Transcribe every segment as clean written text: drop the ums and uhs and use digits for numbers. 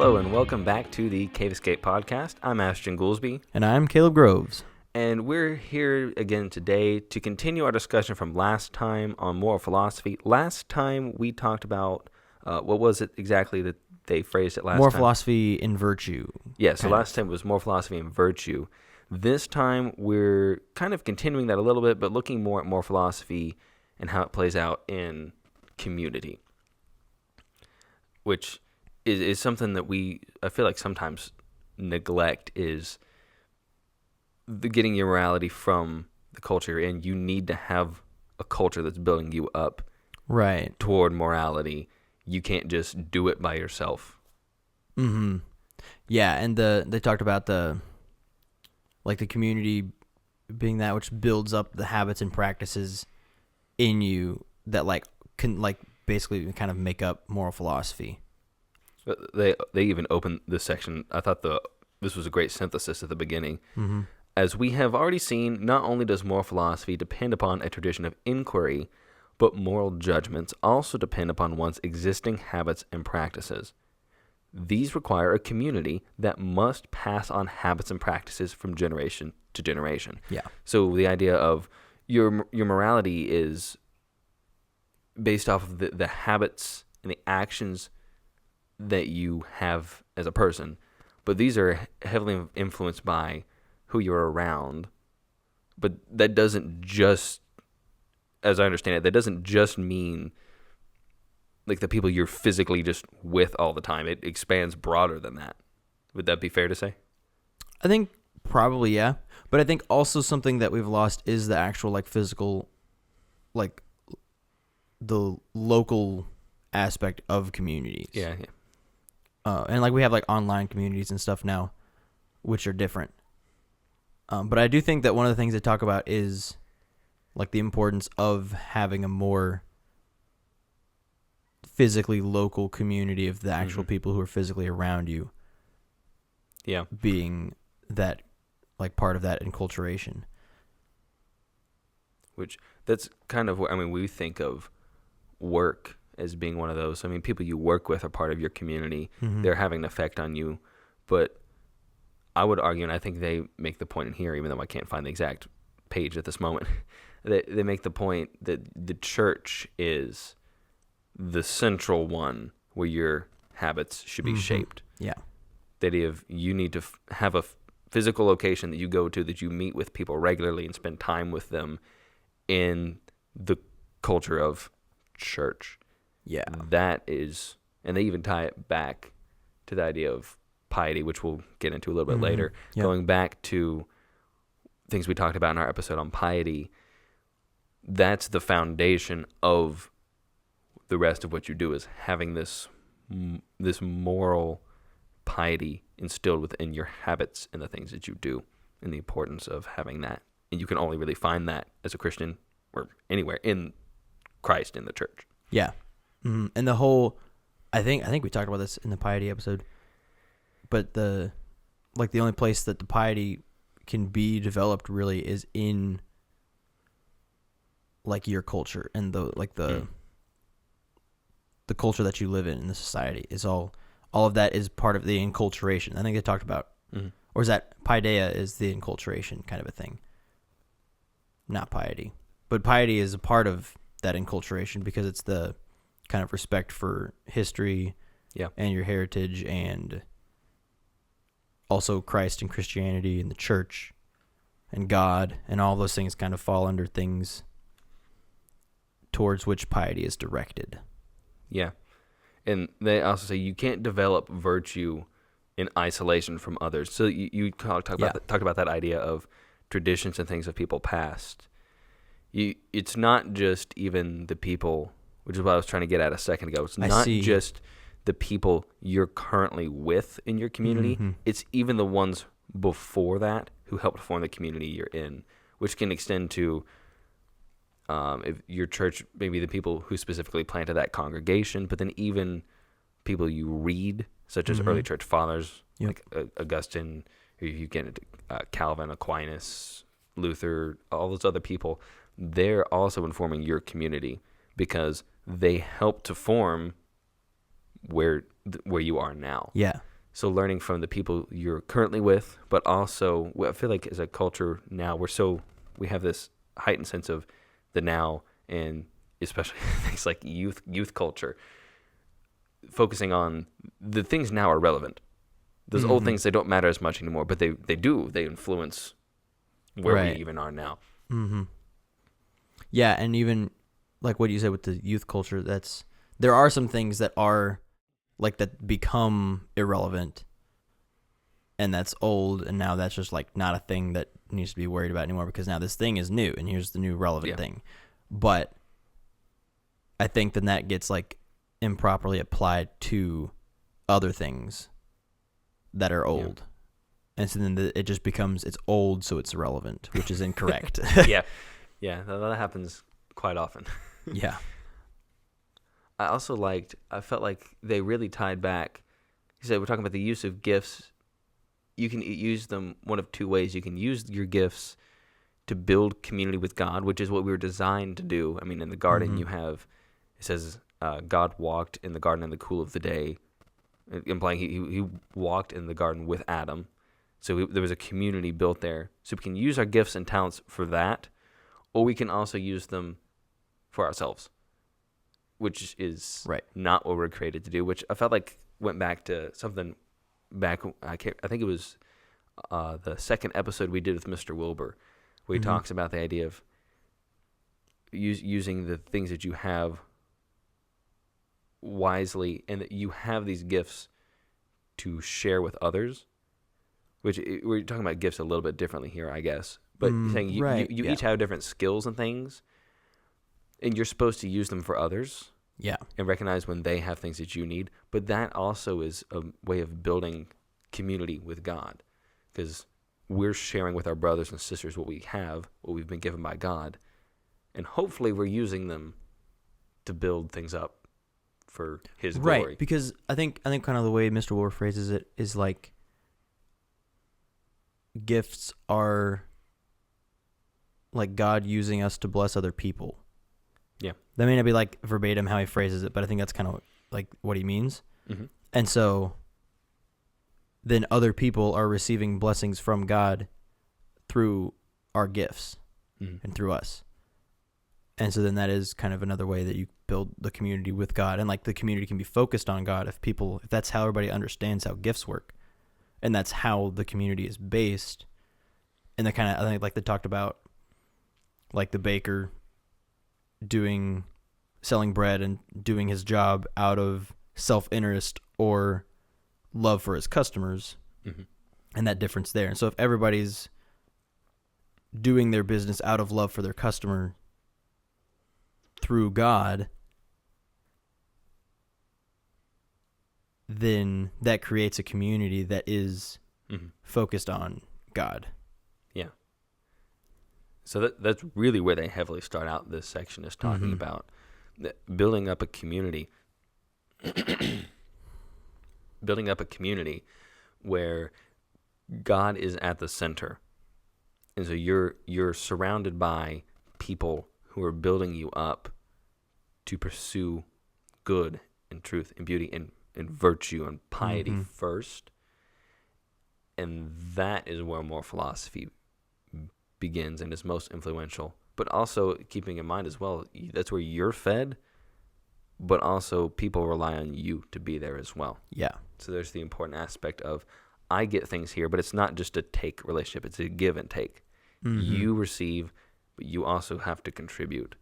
Hello and welcome back to the Cave Escape Podcast. I'm Ashton Goolsby. And I'm Caleb Groves. And we're here again today to continue our discussion from last time on moral philosophy. Last time we talked about, what was it exactly that they phrased it last time? Moral philosophy in virtue. Yeah, so last time was moral philosophy and virtue. This time we're kind of continuing that a little bit, but looking more at moral philosophy and how it plays out in community, which is something that I feel like sometimes neglect, is the getting your morality from the culture you're in. You need to have a culture that's building you up right toward morality. You can't just do it by yourself. Mm-hmm. Yeah, and they talked about the community being that which builds up the habits and practices in you that can basically kind of make up moral philosophy. They even opened this section. I thought this was a great synthesis at the beginning. Mm-hmm. As we have already seen, not only does moral philosophy depend upon a tradition of inquiry, but moral judgments also depend upon one's existing habits and practices. These require a community that must pass on habits and practices from generation to generation. Yeah. So the idea of your morality is based off of the habits and the actions that you have as a person, but these are heavily influenced by who you're around. But that doesn't just, as I understand it, that doesn't just mean like the people you're physically just with all the time. It expands broader than that. Would that be fair to say? I think probably, yeah. But I think also something that we've lost is the actual physical, the local aspect of communities. Yeah. And we have online communities and stuff now, which are different. But I do think that one of the things they talk about is the importance of having a more physically local community of the actual people who are physically around you. Yeah. Being that part of that enculturation. Which that's kind of what, we think of work as being one of those. People you work with are part of your community. Mm-hmm. They're having an effect on you. But I would argue, and I think they make the point in here, even though I can't find the exact page at this moment, they make the point that the church is the central one where your habits should be shaped. Yeah. The idea of you need to have a physical location that you go to, that you meet with people regularly and spend time with them in the culture of church. Yeah. That is, and they even tie it back to the idea of piety, which we'll get into a little bit later. Yep. Going back to things we talked about in our episode on piety, that's the foundation of the rest of what you do, is having this moral piety instilled within your habits and the things that you do, and the importance of having that. And you can only really find that as a Christian or anywhere in Christ, in the church. Yeah. Mm-hmm. And the whole, I think we talked about this in the piety episode, but the only place that the piety can be developed really is in your culture, and the culture that you live in the society is all of that is part of the enculturation. I think they talked about, or is that paideia is the enculturation kind of a thing? Not piety, but piety is a part of that enculturation because it's the kind of respect for history, and your heritage, and also Christ and Christianity and the church and God, and all those things kind of fall under things towards which piety is directed. Yeah. And they also say you can't develop virtue in isolation from others. So you talked about that idea of traditions and things of people past. It's not just even the people, which is what I was trying to get at a second ago. It's not just the people you're currently with in your community. Mm-hmm. It's even the ones before that who helped form the community you're in, which can extend to if your church, maybe the people who specifically planted that congregation, but then even people you read, such as early church fathers, like Augustine, who you get into Calvin, Aquinas, Luther, all those other people. They're also informing your community because they help to form where you are now. Yeah. So learning from the people you're currently with, but also I feel like as a culture now, we have this heightened sense of the now, and especially things like youth culture, focusing on the things now are relevant. Those old things, they don't matter as much anymore, but they influence where we even are now. Mm-hmm. Yeah, and even like what you said with the youth culture, there are some things that are like that become irrelevant, and that's old, and now that's just like not a thing that needs to be worried about anymore because now this thing is new, and here's the new relevant thing. But I think then that gets like improperly applied to other things that are old. And so then it just becomes, it's old, so it's irrelevant, which is incorrect. Yeah, that happens quite often. Yeah. I felt like they really tied back. You said we're talking about the use of gifts. You can use them one of two ways. You can use your gifts to build community with God, which is what we were designed to do. I mean, in the garden, you have, it says, God walked in the garden in the cool of the day, implying he walked in the garden with Adam. So there was a community built there. So we can use our gifts and talents for that, or we can also use them for ourselves, which is not what we're created to do, which I felt like went back to something back, I think it was the second episode we did with Mr. Wilbur, where he talks about the idea of using the things that you have wisely, and that you have these gifts to share with others, which we're talking about gifts a little bit differently here, I guess. But saying you each have different skills and things, and you're supposed to use them for others. Yeah. And recognize when they have things that you need. But that also is a way of building community with God, because we're sharing with our brothers and sisters what we have, what we've been given by God, and hopefully we're using them to build things up for His glory. Right, because I think kind of the way Mr. Wilbur phrases it is like gifts are like God using us to bless other people. Yeah. That may not be like verbatim how he phrases it, but I think that's kind of like what he means. Mm-hmm. And so then other people are receiving blessings from God through our gifts and through us. And so then that is kind of another way that you build the community with God, and like the community can be focused on God if that's how everybody understands how gifts work, and that's how the community is based. And they kind of, I think, like they talked about, like the baker selling bread and doing his job out of self-interest or love for his customers, and that difference there. And so if everybody's doing their business out of love for their customer through God, then that creates a community that is focused on God. Yeah. So that's really where they heavily start out. This section is talking about building up a community. Building up a community where God is at the center. And so you're surrounded by people who are building you up to pursue good and truth and beauty and virtue and piety first. And that is where more philosophy begins and is most influential. But also keeping in mind as well, that's where you're fed, but also people rely on you to be there as well. Yeah. So there's the important aspect of, I get things here, but it's not just a take relationship. It's a give and take. You receive, but you also have to contribute,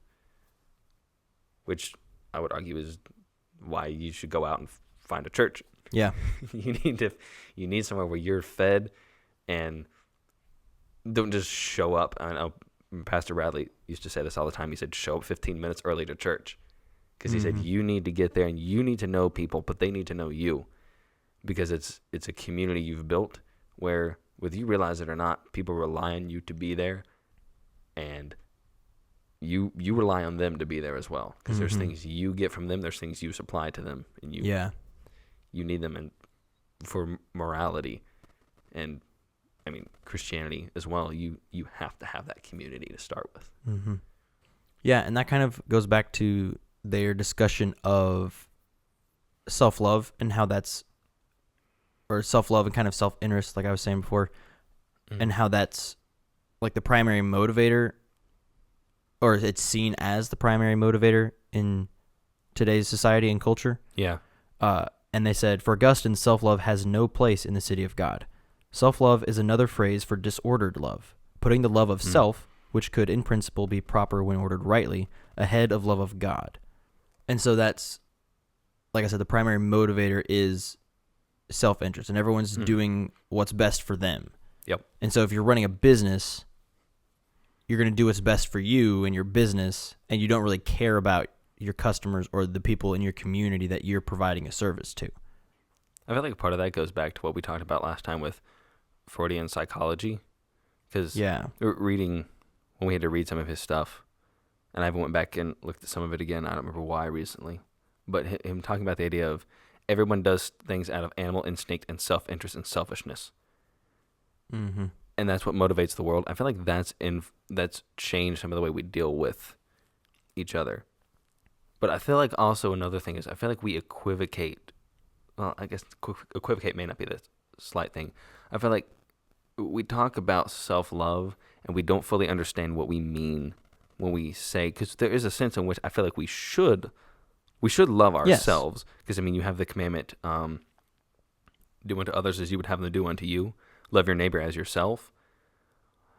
which I would argue is why you should go out and find a church. Yeah. You need somewhere where you're fed, and don't just show up. I know Pastor Bradley used to say this all the time. He said, show up 15 minutes early to church, because he said you need to get there and you need to know people, but they need to know you, because it's a community you've built where, whether you realize it or not, people rely on you to be there, and you rely on them to be there as well, because there's things you get from them, there's things you supply to them, and you need them for morality, and I mean Christianity as well. You have to have that community to start with. Yeah, and that kind of goes back to their discussion of self-love and how that's, or self-love and kind of self-interest, like I was saying before, and how that's like the primary motivator, or it's seen as the primary motivator in today's society and culture. Yeah. And they said, for Augustine, self-love has no place in the city of God. Self-love is another phrase for disordered love, putting the love of self, which could in principle be proper when ordered rightly, ahead of love of God. And so that's, like I said, the primary motivator is self-interest, and everyone's doing what's best for them. Yep. And so if you're running a business, you're going to do what's best for you and your business, and you don't really care about your customers or the people in your community that you're providing a service to. I feel like part of that goes back to what we talked about last time with Freudian psychology, because reading, when we had to read some of his stuff, and I went back and looked at some of it again. I don't remember why recently, but him talking about the idea of everyone does things out of animal instinct and self-interest and selfishness. Mm-hmm. And that's what motivates the world. I feel like that's changed some of the way we deal with each other. But I feel like also another thing is I feel like we equivocate. Well, I guess equivocate may not be the slight thing. I feel like we talk about self-love and we don't fully understand what we mean when we say, because there is a sense in which I feel like we should love ourselves. Because, I mean, you have the commandment, do unto others as you would have them do unto you. Love your neighbor as yourself.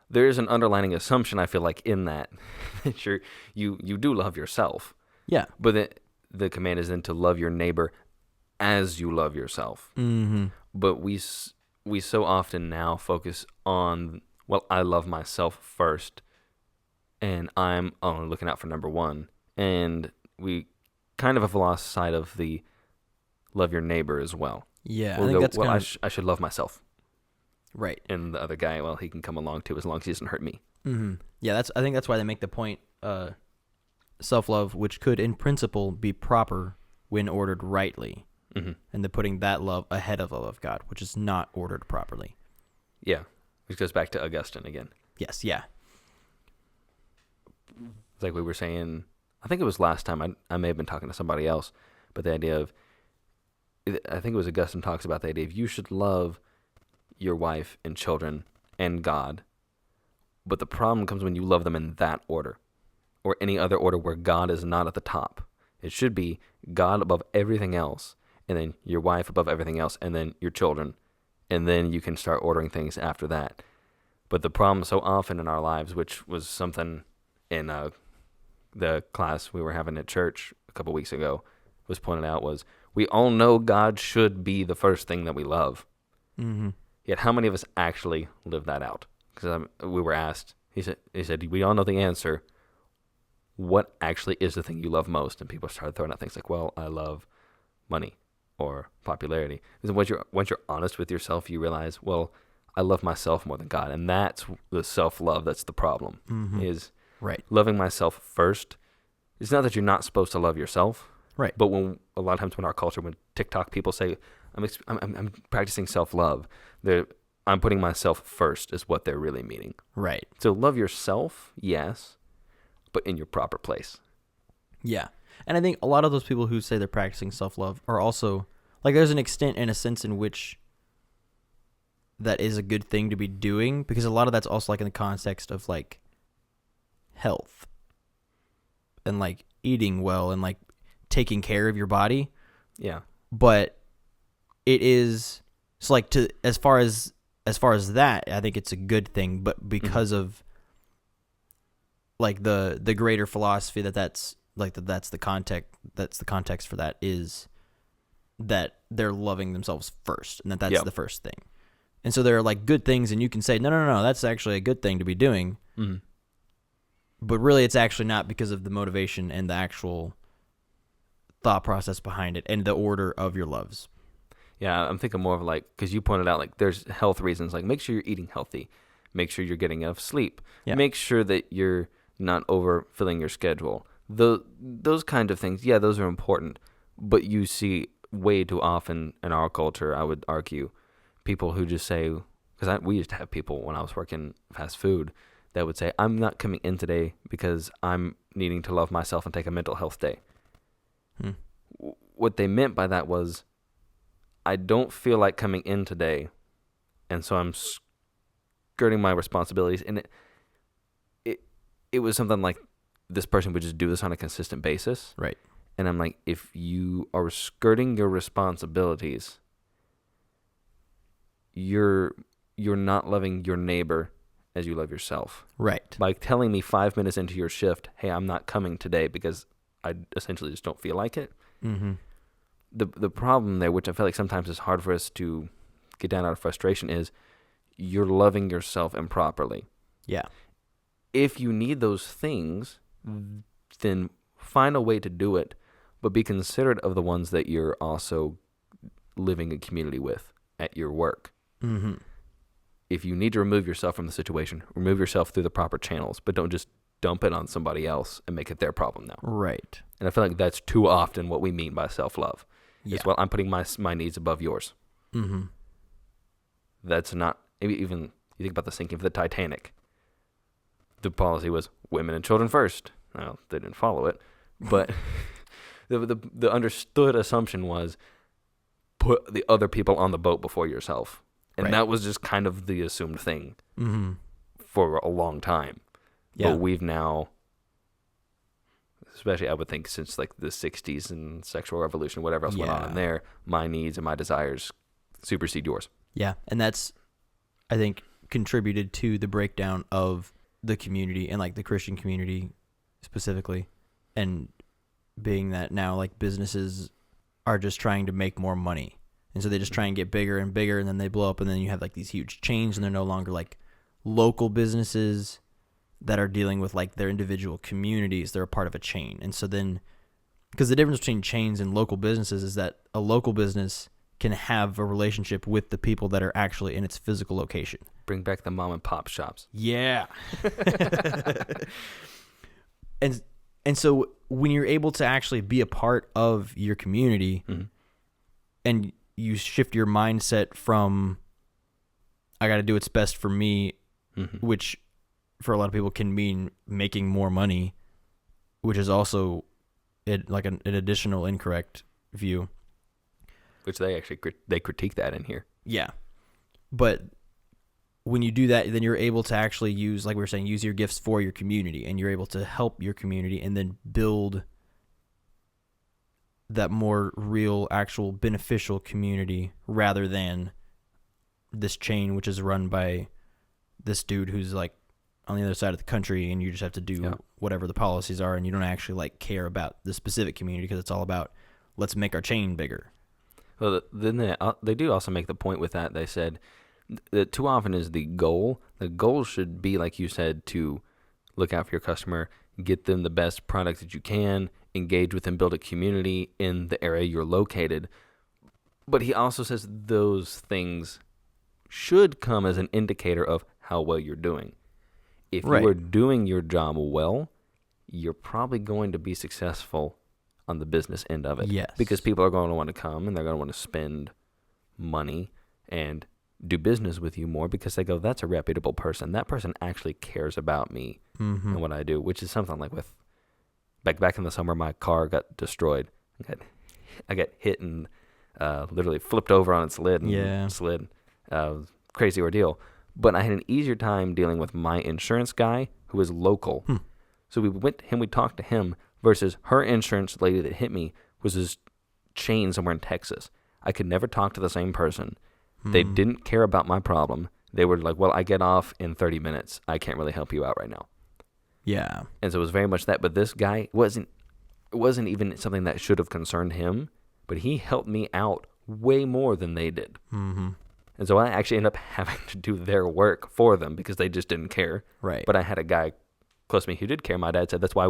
There is an underlying assumption, I feel like, in that you do love yourself. Yeah. But the command is then to love your neighbor as you love yourself. Mm-hmm. But we so often now focus on, well, I love myself first, and I'm only looking out for number one. And we kind of have lost sight of the love your neighbor as well. Yeah, I think that's I should love myself. Right. And the other guy, well, he can come along too as long as he doesn't hurt me. Mm-hmm. Yeah, I think that's why they make the point, self-love, which could in principle be proper when ordered rightly. Mm-hmm. And they're putting that love ahead of the love of God, which is not ordered properly. Yeah, which goes back to Augustine again. Yes, yeah. It's like we were saying, I think it was last time, I may have been talking to somebody else, but the idea of, I think it was Augustine talks about the idea of you should love your wife and children and God, but the problem comes when you love them in that order, or any other order where God is not at the top. It should be God above everything else, and then your wife above everything else, and then your children, and then you can start ordering things after that. But the problem so often in our lives, which was something in the class we were having at church a couple weeks ago, was pointed out, was we all know God should be the first thing that we love. Mm-hmm. Yet how many of us actually live that out? Because we were asked, he said, we all know the answer. What actually is the thing you love most? And people started throwing out things like, well, I love money or popularity. Because once you're honest with yourself, you realize, well, I love myself more than God. And that's the self-love that's the problem, is right. Loving myself first. It's not that you're not supposed to love yourself. Right. But when a lot of times when our culture, when TikTok people say, I'm practicing self-love, I'm putting myself first is what they're really meaning. Right. So love yourself, yes, but in your proper place. Yeah. And I think a lot of those people who say they're practicing self-love are also, like, there's an extent and a sense in which that is a good thing to be doing, because a lot of that's also like in the context of like health and like eating well and like taking care of your body. Yeah. But it is, so like, to as far as that, I think it's a good thing, but because of like the greater philosophy that's the context for that is that they're loving themselves first, and that's the first thing. And so there are like good things, and you can say, no, that's actually a good thing to be doing. Mm-hmm. But really it's actually not, because of the motivation and the actual thought process behind it and the order of your loves. Yeah, I'm thinking more of like, because you pointed out like there's health reasons, like make sure you're eating healthy, make sure you're getting enough sleep, make sure that you're not overfilling your schedule. Those kind of things, yeah, those are important. But you see way too often in our culture, I would argue, people who just say, because we used to have people when I was working fast food that would say, I'm not coming in today because I'm needing to love myself and take a mental health day. What they meant by that was, I don't feel like coming in today, and so I'm skirting my responsibilities. And it was something like this person would just do this on a consistent basis. Right. And I'm like, if you are skirting your responsibilities, you're not loving your neighbor as you love yourself. Right. By telling me 5 minutes into your shift, hey, I'm not coming today because I essentially just don't feel like it. Mm-hmm. The problem there, which I feel like sometimes is hard for us to get down out of frustration, is you're loving yourself improperly. Yeah. If you need those things, then find a way to do it, but be considerate of the ones that you're also living in community with at your work. Mm-hmm. If you need to remove yourself from the situation, remove yourself through the proper channels, but don't just dump it on somebody else and make it their problem now. Right. And I feel like that's too often what we mean by self-love. Yeah. It's, well, I'm putting my needs above yours. Mm-hmm. That's not, even you think about the sinking of the Titanic. The policy was women and children first. Well, they didn't follow it, but the understood assumption was put the other people on the boat before yourself. And that was just kind of the assumed thing for a long time. Yeah. But we've now, especially I would think since like the 60s and sexual revolution, whatever else went on in there, my needs and my desires supersede yours. Yeah, and that's, I think, contributed to the breakdown of the community and like the Christian community specifically, and being that now like businesses are just trying to make more money. And so they just try and get bigger and bigger, and then they blow up, and then you have like these huge chains, and they're no longer like local businesses that are dealing with like their individual communities. They're a part of a chain. And so then, because the difference between chains and local businesses is that a local business can have a relationship with the people that are actually in its physical location. Bring back the mom and pop shops. Yeah. And so when you're able to actually be a part of your community, and you shift your mindset from, I got to do what's best for me, which for a lot of people can mean making more money, which is also like an additional incorrect view. Which they actually they critique that in here. Yeah. But when you do that, then you're able to actually use, like we were saying, use your gifts for your community, and you're able to help your community and then build that more real, actual beneficial community rather than this chain, which is run by this dude who's like on the other side of the country, and you just have to do whatever the policies are, and you don't actually like care about the specific community because it's all about, let's make our chain bigger. Well, then they do also make the point with that. They said that too often is the goal. The goal should be, like you said, to look out for your customer, get them the best product that you can, engage with them, build a community in the area you're located. But he also says those things should come as an indicator of how well you're doing. If you are doing your job well, you're probably going to be successful on the business end of it. Yes. Because people are going to want to come, and they're going to want to spend money and do business with you more because they go, that's a reputable person. That person actually cares about me and what I do, which is something like with back in the summer, my car got destroyed. I got hit and literally flipped over on its lid and slid. Crazy ordeal. But I had an easier time dealing with my insurance guy who was local. So we went to him, we talked to him, versus her insurance lady that hit me was this chain somewhere in Texas. I could never talk to the same person. They didn't care about my problem. They were like, well, I get off in 30 minutes. I can't really help you out right now. Yeah. And so it was very much that. But this guy it wasn't even something that should have concerned him, but he helped me out way more than they did. And so I actually ended up having to do their work for them because they just didn't care. Right. But I had a guy close to me who did care. My dad said, that's why I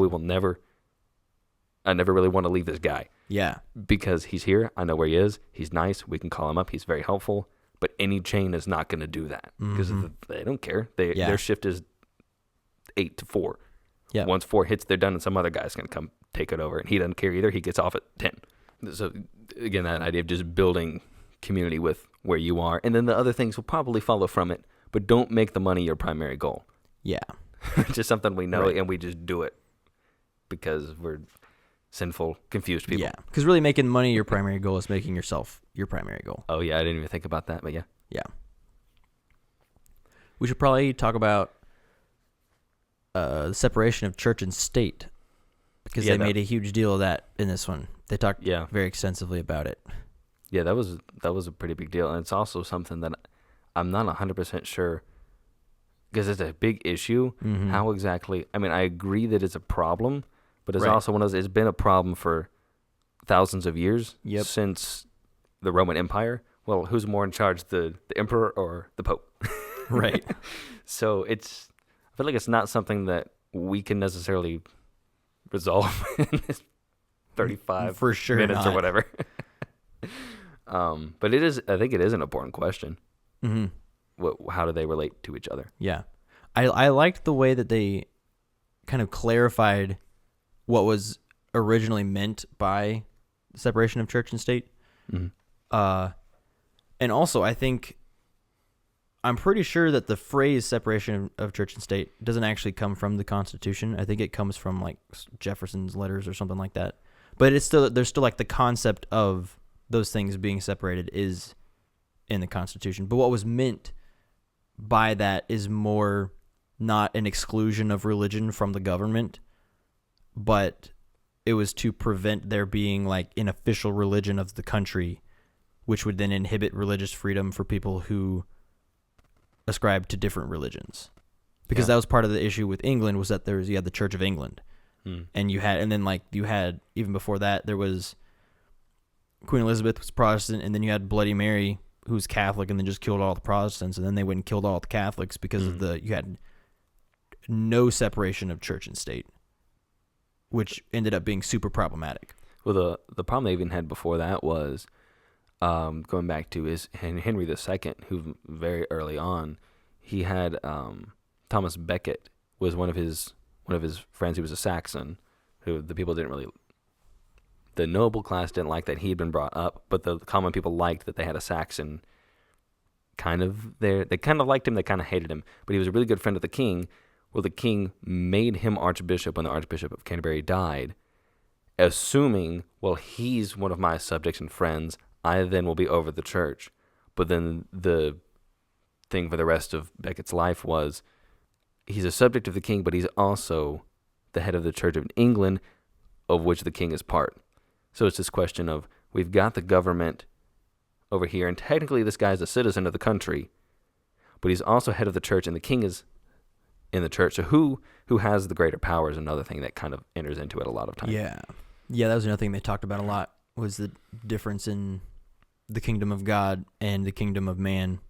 never really want to leave this guy. Yeah. Because he's here. I know where he is. He's nice. We can call him up. He's very helpful. But any chain is not going to do that because they don't care. Their shift is 8 to 4. Yeah. Once 4 hits, they're done, and some other guy's going to come take it over. And he doesn't care either. He gets off at 10. So, again, that idea of just building community with where you are. And then the other things will probably follow from it. But don't make the money your primary goal. Yeah. Just something we know, and we just do it because we're sinful, confused people. Yeah, because really making money your primary goal is making yourself your primary goal. Oh, yeah, I didn't even think about that, but yeah. Yeah. We should probably talk about the separation of church and state, because they made a huge deal of that in this one. They talked very extensively about it. Yeah, that was a pretty big deal, and it's also something that I'm not 100% sure, because it's a big issue. Mm-hmm. How exactly? I mean, I agree that it's a problem, but it's also one of those. It's been a problem for thousands of years since the Roman Empire. Well, who's more in charge, the emperor or the pope? Right. So I feel like it's not something that we can necessarily resolve in this 35 for sure minutes not. or whatever. But I think it is an important question. Mm-hmm. How do they relate to each other? Yeah. I liked the way that they kind of clarified what was originally meant by separation of church and state. Mm-hmm. And also, I'm pretty sure that the phrase separation of church and state doesn't actually come from the Constitution. I think it comes from like Jefferson's letters or something like that. But there's still like the concept of those things being separated is in the Constitution. But what was meant by that is more not an exclusion of religion from the government, but it was to prevent there being like an official religion of the country, which would then inhibit religious freedom for people who ascribe to different religions. Because that was part of the issue with England, was that you had the Church of England. And you had even before that, there was Queen Elizabeth was Protestant, and then you had Bloody Mary, who was Catholic, and then just killed all the Protestants, and then they went and killed all the Catholics because of you had no separation of church and state, which ended up being super problematic. Well, the problem they even had before that was going back to is Henry II, who very early on, he had Thomas Becket was one of his friends. He was a Saxon, who the people didn't really, the noble class didn't like that he had been brought up, but the common people liked that they had a Saxon kind of there. They kind of liked him, they kind of hated him, but he was a really good friend of the king. Well, the king made him archbishop when the Archbishop of Canterbury died, assuming, well, he's one of my subjects and friends, I then will be over the church. But then the thing for the rest of Becket's life was he's a subject of the king, but he's also the head of the Church of England, of which the king is part. So it's this question of, we've got the government over here, and technically this guy's a citizen of the country, but he's also head of the church, and the king is in the church. So who has the greater power is another thing that kind of enters into it a lot of times. Yeah, that was another thing they talked about a lot, was the difference in the kingdom of God and the kingdom of man,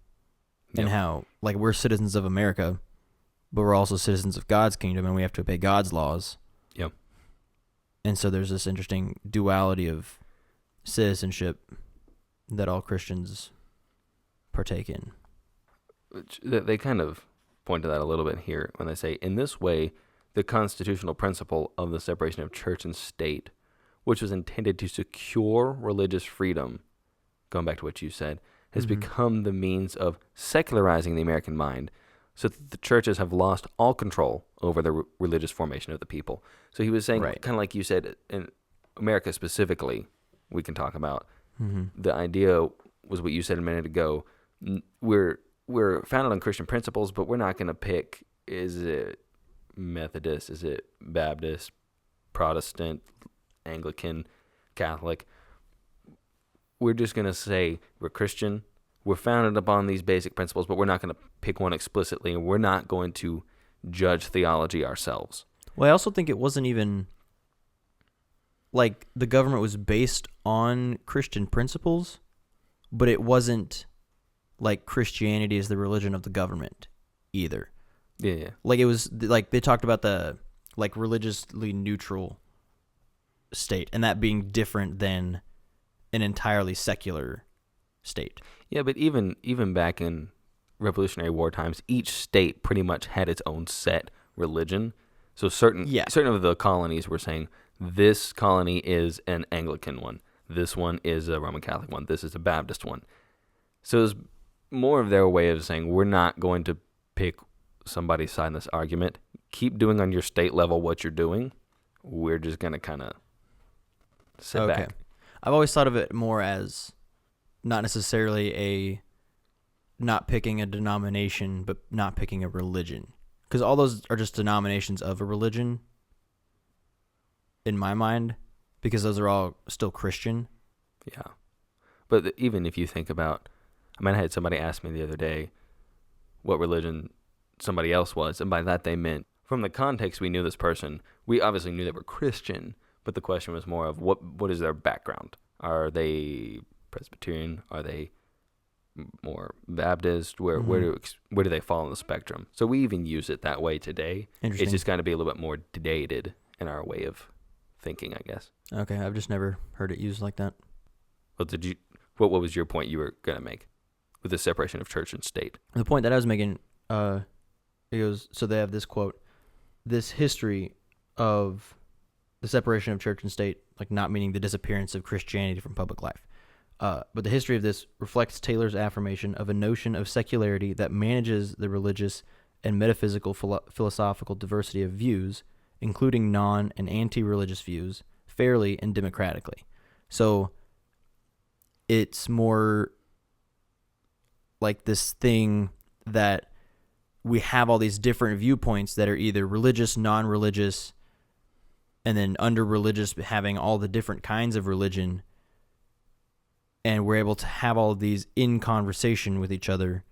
and how, like, we're citizens of America, but we're also citizens of God's kingdom, and we have to obey God's laws. Yep. And so there's this interesting duality of citizenship that all Christians partake in. They kind of point to that a little bit here when they say, in this way, the constitutional principle of the separation of church and state, which was intended to secure religious freedom, going back to what you said, has become the means of secularizing the American mind, so that the churches have lost all control over the religious formation of the people. So he was saying, kind of like you said, in America specifically, we can talk about, the idea was what you said a minute ago. We're founded on Christian principles, but we're not going to pick, is it Methodist, is it Baptist, Protestant, Anglican, Catholic. We're just going to say we're Christian. We're founded upon these basic principles, but we're not going to pick one explicitly, and we're not going to judge theology ourselves. Well, I also think it wasn't even like the government was based on Christian principles, but it wasn't like Christianity is the religion of the government either. Yeah. Like it was like they talked about the like religiously neutral state, and that being different than an entirely secular state. Yeah, but even back in Revolutionary War times, each state pretty much had its own set religion. So certain of the colonies were saying, this colony is an Anglican one, this one is a Roman Catholic one, this is a Baptist one. So it was more of their way of saying, we're not going to pick somebody's side in this argument. Keep doing on your state level what you're doing. We're just going to kind of sit back. I've always thought of it more as not necessarily not picking a denomination, but not picking a religion. Because all those are just denominations of a religion in my mind, because those are all still Christian. Yeah. But even if you think about, I had somebody ask me the other day what religion somebody else was, and by that they meant, from the context we knew this person, we obviously knew they were Christian, but the question was more of what is their background? Are they Presbyterian? Are they more Baptist? Where do they fall on the spectrum? So we even use it that way today. It's just got to be a little bit more dated in our way of thinking, I guess. Okay, I've just never heard it used like that. Well, what was your point you were gonna make with the separation of church and state? The point that I was making, it goes. So they have this quote, this history of the separation of church and state, like not meaning the disappearance of Christianity from public life. But the history of this reflects Taylor's affirmation of a notion of secularity that manages the religious and metaphysical philosophical diversity of views, including non- and anti-religious views, fairly and democratically. So it's more like this thing that we have all these different viewpoints that are either religious, non-religious, and then under religious having all the different kinds of religion, and we're able to have all of these in conversation with each other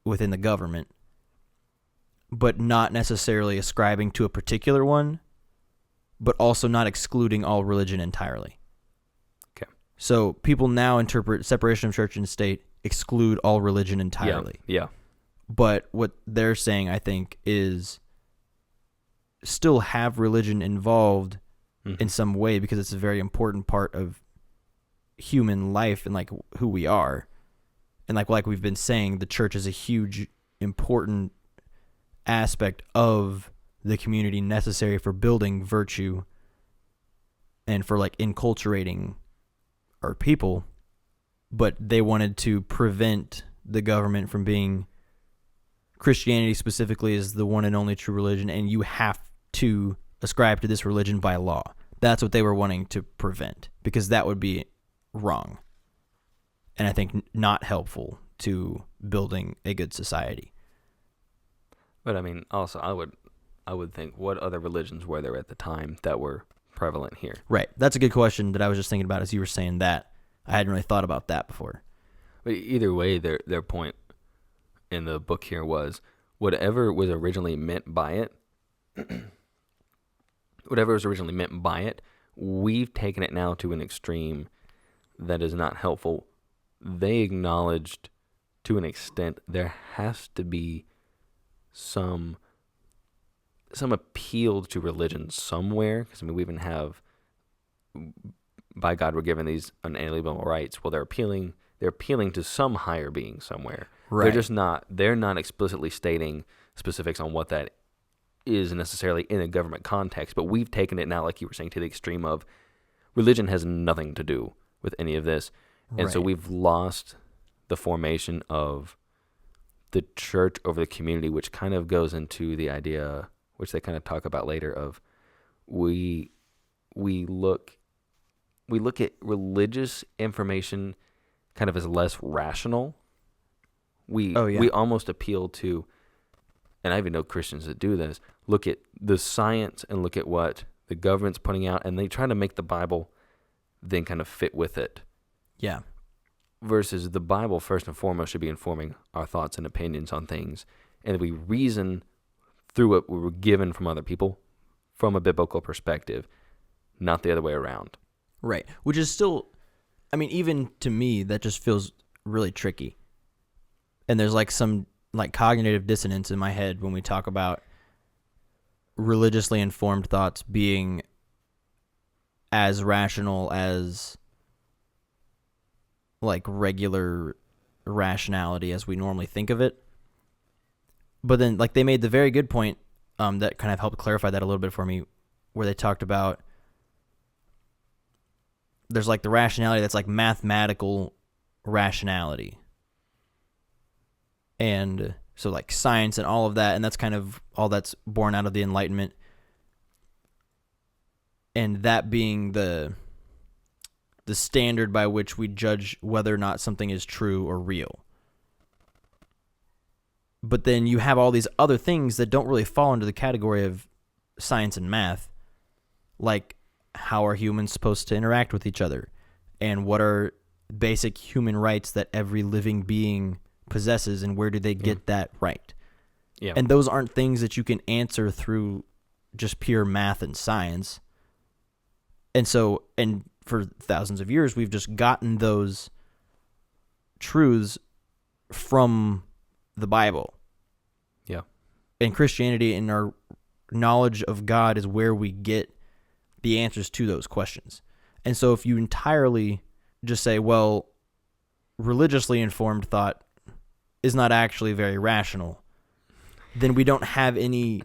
within the government, but not necessarily ascribing to a particular one, but also not excluding all religion entirely. Okay. So people now interpret separation of church and state exclude all religion entirely. Yeah. But what they're saying, I think, is still have religion involved in some way, because it's a very important part of human life and like who we are. And like we've been saying, the church is a huge, important aspect of the community necessary for building virtue and for like enculturating our people. But they wanted to prevent the government from being Christianity specifically is the one and only true religion, and you have to ascribe to this religion by law. That's what they were wanting to prevent, because that would be wrong. And I think not helpful to building a good society. But also I would think, what other religions were there at the time that were prevalent here? Right. That's a good question that I was just thinking about as you were saying that. I hadn't really thought about that before. But either way, their point in the book here was whatever was originally meant by it, we've taken it now to an extreme that is not helpful. They acknowledged to an extent there has to be some appeal to religion somewhere, because we even have, by God we're given these unalienable rights. Well, they're appealing to some higher being somewhere. Right. They're not explicitly stating specifics on what that is necessarily in a government context, but we've taken it now, like you were saying, to the extreme of religion has nothing to do with any of this. And so we've lost the formation of the church over the community, which kind of goes into the idea, which they kind of talk about later, of we look at religious information kind of as less rational. We almost appeal to, and I even know Christians that do this, look at the science and look at what the government's putting out, and they try to make the Bible then kind of fit with it. Yeah. Versus the Bible, first and foremost, should be informing our thoughts and opinions on things, and we reason through what we were given from other people from a biblical perspective, not the other way around. Right. Which is still, even to me, that just feels really tricky. And there's like some like cognitive dissonance in my head when we talk about religiously informed thoughts being as rational as like regular rationality as we normally think of it. But then like they made the very good point that kind of helped clarify that a little bit for me, where they talked about there's like the rationality that's like mathematical rationality. And so like science and all of that, and that's kind of all that's born out of the Enlightenment. And that being the the standard by which we judge whether or not something is true or real. But then you have all these other things that don't really fall into the category of science and math, like how are humans supposed to interact with each other, and what are basic human rights that every living being possesses, and where do they get that right? Yeah. And those aren't things that you can answer through just pure math and science. And so, and for thousands of years, we've just gotten those truths from the Bible. Yeah. And Christianity and our knowledge of God is where we get the answers to those questions. And so if you entirely just say, well, religiously informed thought is not actually very rational, then we don't have any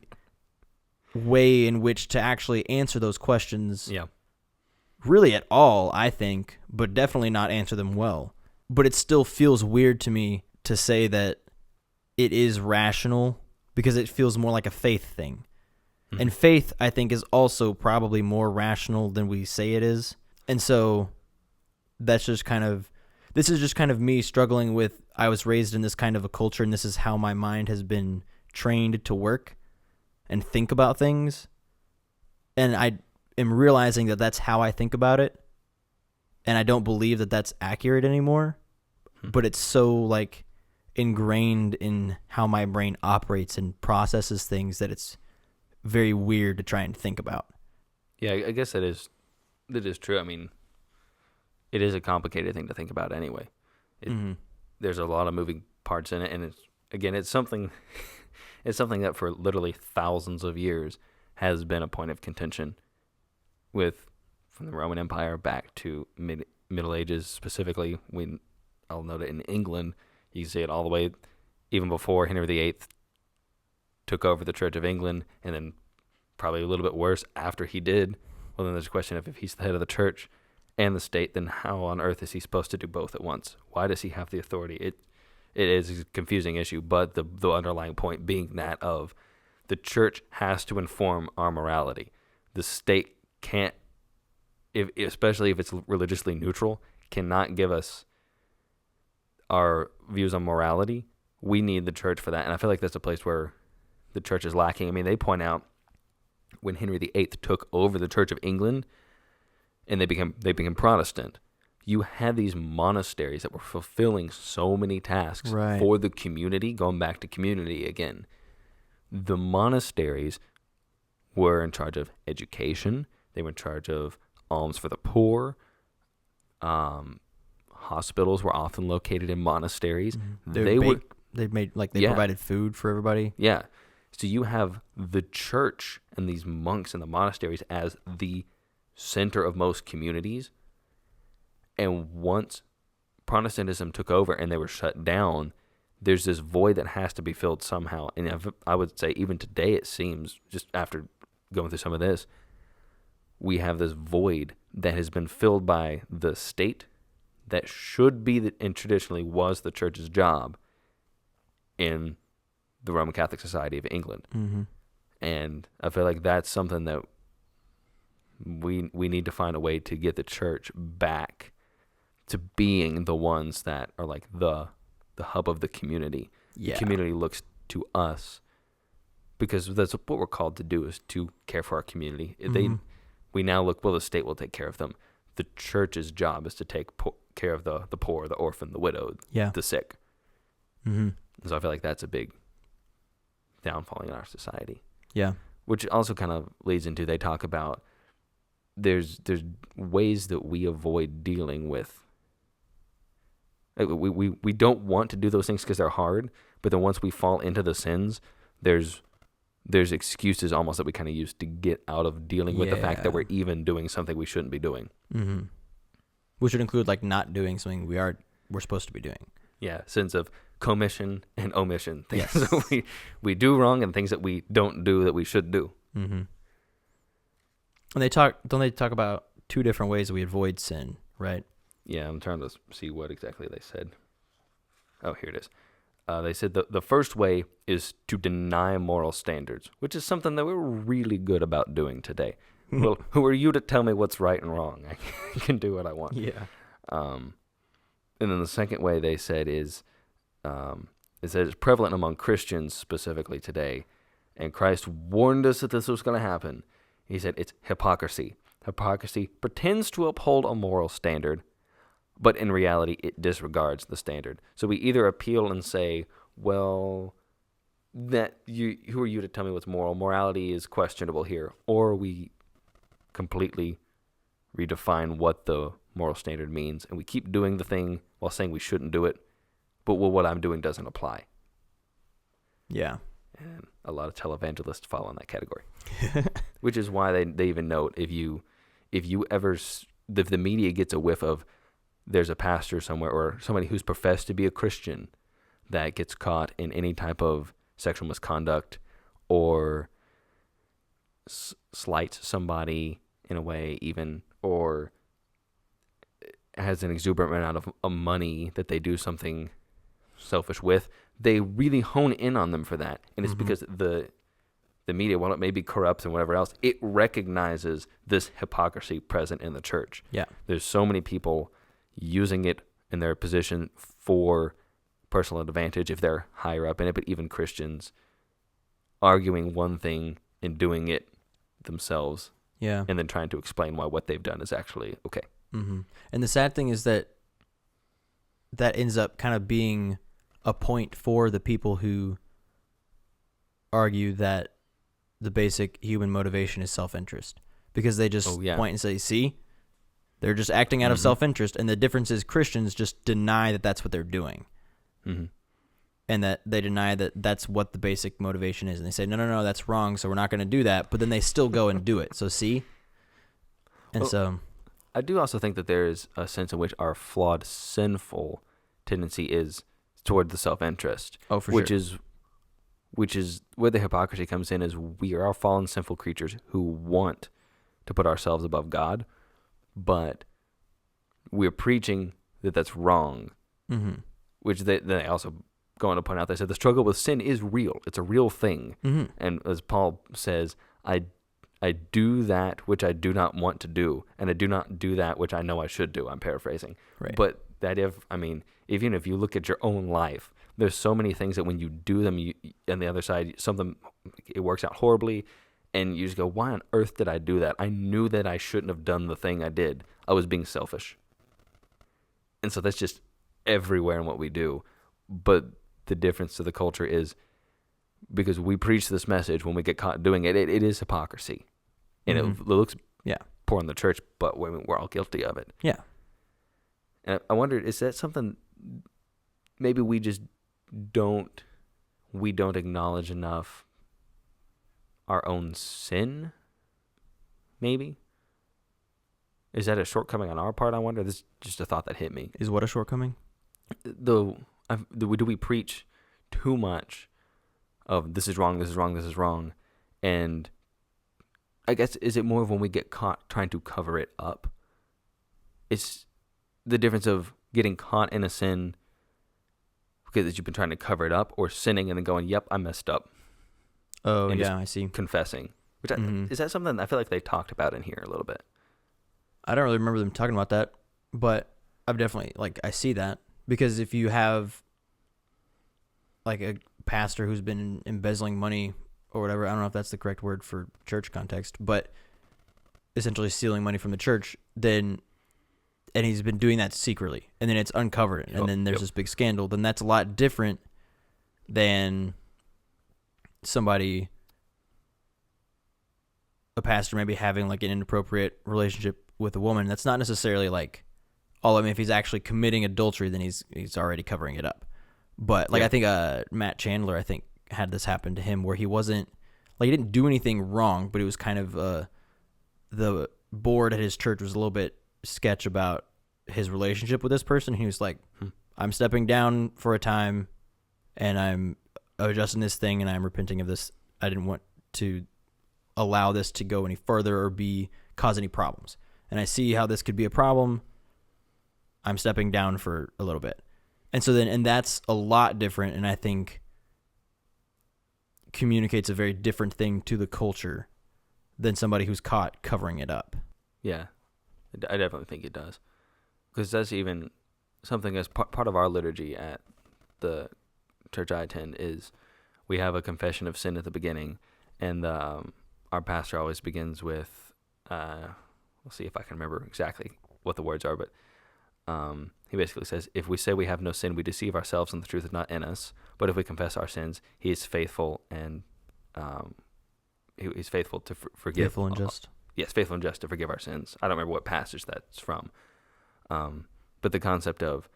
way in which to actually answer those questions really at all, I think, but definitely not answer them well. But it still feels weird to me to say that it is rational because it feels more like a faith thing. Mm-hmm. And faith, I think, is also probably more rational than we say it is. And so this is just kind of me struggling with, I was raised in this kind of a culture, and this is how my mind has been trained to work and think about things. And I am realizing that that's how I think about it. And I don't believe that that's accurate anymore. But it's so like ingrained in how my brain operates and processes things that it's very weird to try and think about. Yeah, I guess that is true. I mean, it is a complicated thing to think about anyway. There's a lot of moving parts in it, and it's something it's something that for literally thousands of years has been a point of contention from the Roman Empire back to Middle Ages specifically. I'll note it in England. You can see it all the way even before Henry VIII took over the Church of England, and then probably a little bit worse after he did. Well, then there's a question of if he's the head of the church and the state, then how on earth is he supposed to do both at once? Why does he have the authority? It is a confusing issue, but the underlying point being that of the church has to inform our morality. The state can't, especially if it's religiously neutral, cannot give us our views on morality. We need the church for that, and I feel like that's a place where the church is lacking. I mean, they point out when Henry VIII took over the Church of England and they became Protestant, you had these monasteries that were fulfilling so many tasks for the community, going back to community again. The monasteries were in charge of education. They were in charge of alms for the poor. Hospitals were often located in monasteries. Mm-hmm. They provided food for everybody. Yeah. So you have the church and these monks in the monasteries as the center of most communities. And once Protestantism took over and they were shut down, there's this void that has to be filled somehow. And I would say even today, it seems, just after going through some of this, we have this void that has been filled by the state that should be, and traditionally was, the church's job in the Roman Catholic Society of England. Mm-hmm. And I feel like that's something that we need to find a way to get the church back to being the ones that are like the hub of the community. Yeah. The community looks to us because that's what we're called to do, is to care for our community. Mm-hmm. We now look, well, the state will take care of them. The church's job is to take care of the poor, the orphan, the widowed, the sick. Mm-hmm. So I feel like that's a big downfall in our society. Yeah. Which also kind of leads into, they talk about there's ways that we avoid dealing with. Like we don't want to do those things because they're hard, but then once we fall into the sins, there's excuses almost that we kind of use to get out of dealing with the fact that we're even doing something we shouldn't be doing. Mm-hmm. Which would include like not doing something we're supposed to be doing. Yeah, sins of commission and omission. Things that we do wrong and things that we don't do that we should do. Mm-hmm. And don't they talk about two different ways that we avoid sin, right? Yeah, I'm trying to see what exactly they said. Oh, here it is. They said the first way is to deny moral standards, which is something that we're really good about doing today. Well, who are you to tell me what's right and wrong? I can do what I want. Yeah. And then the second way they said is that it's prevalent among Christians specifically today, and Christ warned us that this was going to happen. He said it's hypocrisy. Hypocrisy pretends to uphold a moral standard, but in reality, it disregards the standard. So we either appeal and say, well, who are you to tell me what's moral? Morality is questionable here. Or we completely redefine what the moral standard means, and we keep doing the thing while saying we shouldn't do it, but what I'm doing doesn't apply. Yeah. And a lot of televangelists fall in that category, which is why they even note if the media gets a whiff of there's a pastor somewhere or somebody who's professed to be a Christian that gets caught in any type of sexual misconduct or slights somebody in a way even, or has an exuberant amount of money that they do something selfish with, they really hone in on them for that. And it's because the media, while it may be corrupt and whatever else, it recognizes this hypocrisy present in the church. Yeah. There's so many people using it in their position for personal advantage if they're higher up in it, but even Christians arguing one thing and doing it themselves. Yeah. And then trying to explain why what they've done is actually okay. Mm-hmm. And the sad thing is that ends up kind of being a point for the people who argue that the basic human motivation is self-interest, because they just point and say, see, they're just acting out of self-interest. And the difference is Christians just deny that that's what they're doing. Mm-hmm. And that they deny that that's what the basic motivation is. And they say, no, that's wrong, so we're not going to do that. But then they still go and do it. So see? And so I do also think that there is a sense in which our flawed, sinful tendency is toward the self-interest. Oh, for which sure. Which is where the hypocrisy comes in, is we are fallen, sinful creatures who want to put ourselves above God, but we're preaching that that's wrong, which they also go on to point out. They said the struggle with sin is real. It's a real thing. And as Paul says, I do that which I do not want to do, and I do not do that which I know I should do. I'm paraphrasing. Right. But that even if you look at your own life, there's so many things that when you do them, on the other side, something, it works out horribly, and you just go, why on earth did I do that? I knew that I shouldn't have done the thing I did. I was being selfish. And so that's just everywhere in what we do. But the difference to the culture is, because we preach this message, when we get caught doing it, it is hypocrisy. And it looks poor in the church, but we're all guilty of it. Yeah. And I wondered, is that something maybe we just don't acknowledge enough our own sin? Maybe? Is that a shortcoming on our part, I wonder? This is just a thought that hit me. Is what a shortcoming? Do we preach too much of this is wrong, this is wrong, this is wrong? And I guess, is it more of when we get caught trying to cover it up? It's the difference of getting caught in a sin because you've been trying to cover it up, or sinning and then going, yep, I messed up. Oh, yeah, I see. Confessing. Which is that something I feel like they talked about in here a little bit? I don't really remember them talking about that, but I've definitely, I see that. Because if you have, a pastor who's been embezzling money or whatever, I don't know if that's the correct word for church context, but essentially stealing money from the church, and he's been doing that secretly, and then it's uncovered, and then there's this big scandal, then that's a lot different than a pastor maybe having an inappropriate relationship with a woman. That's not necessarily if he's actually committing adultery, then he's already covering it up. But I think Matt Chandler, had this happen to him where he wasn't, he didn't do anything wrong, but it was kind of the board at his church was a little bit sketch about his relationship with this person. He was like, I'm stepping down for a time, and I'm adjusting this thing, and I'm repenting of this. I didn't want to allow this to go any further or cause any problems. And I see how this could be a problem. I'm stepping down for a little bit. And so and that's a lot different, and I think communicates a very different thing to the culture than somebody who's caught covering it up. Yeah, I definitely think it does. Because that's even something as part of our liturgy at the church I attend is we have a confession of sin at the beginning, and our pastor always begins with, we'll see if I can remember exactly what the words are, but he basically says, if we say we have no sin, we deceive ourselves and the truth is not in us. But if we confess our sins, he is faithful and he's faithful to forgive. Faithful and just. Yes, faithful and just to forgive our sins. I don't remember what passage that's from. But the concept of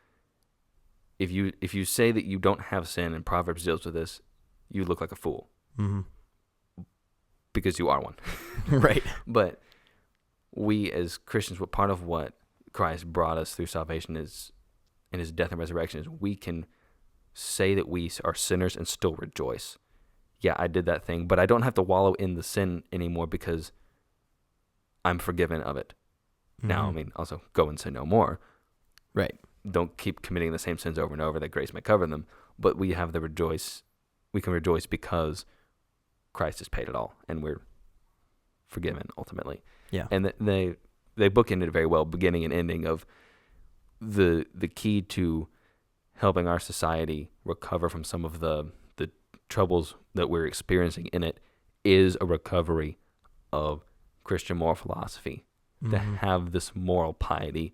if you say that you don't have sin, and Proverbs deals with this, you look like a fool. Mm-hmm. Because you are one. Right. But we as Christians, what part of what Christ brought us through salvation is, in his death and resurrection, is we can say that we are sinners and still rejoice. Yeah, I did that thing, but I don't have to wallow in the sin anymore because I'm forgiven of it. Mm-hmm. Now, I mean, also go and sin no more. Right. Don't keep committing the same sins over and over that grace may cover them, but we have we can rejoice because Christ has paid it all and we're forgiven ultimately. Yeah. And they bookended it very well, beginning and ending of the key to helping our society recover from some of the troubles that we're experiencing in it is a recovery of Christian moral philosophy, to have this moral piety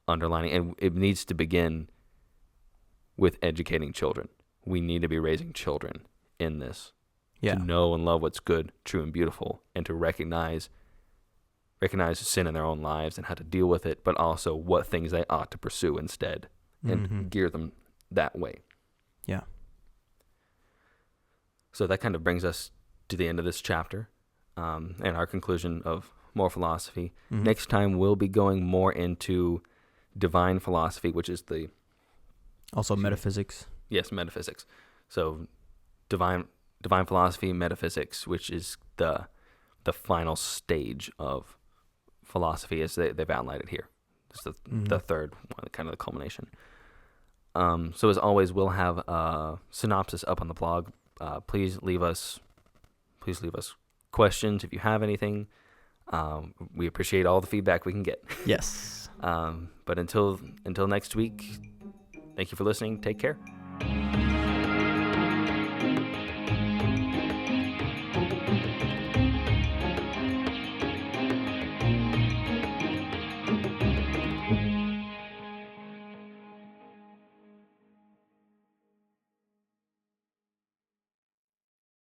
underlining. And it needs to begin with educating children. We need to be raising children in this, to know and love what's good, true, and beautiful, and to recognize sin in their own lives and how to deal with it, but also what things they ought to pursue instead, and gear them that way. Yeah. So that kind of brings us to the end of this chapter, and our conclusion of moral philosophy. Mm-hmm. Next time we'll be going more into divine philosophy, which is also metaphysics. Yes, metaphysics. So divine philosophy, metaphysics, which is the final stage of philosophy as they've outlined it here. It's the third one, kind of the culmination. So as always, we'll have a synopsis up on the blog. Please leave us questions if you have anything. We appreciate all the feedback we can get. Yes. But until next week, thank you for listening. Take care.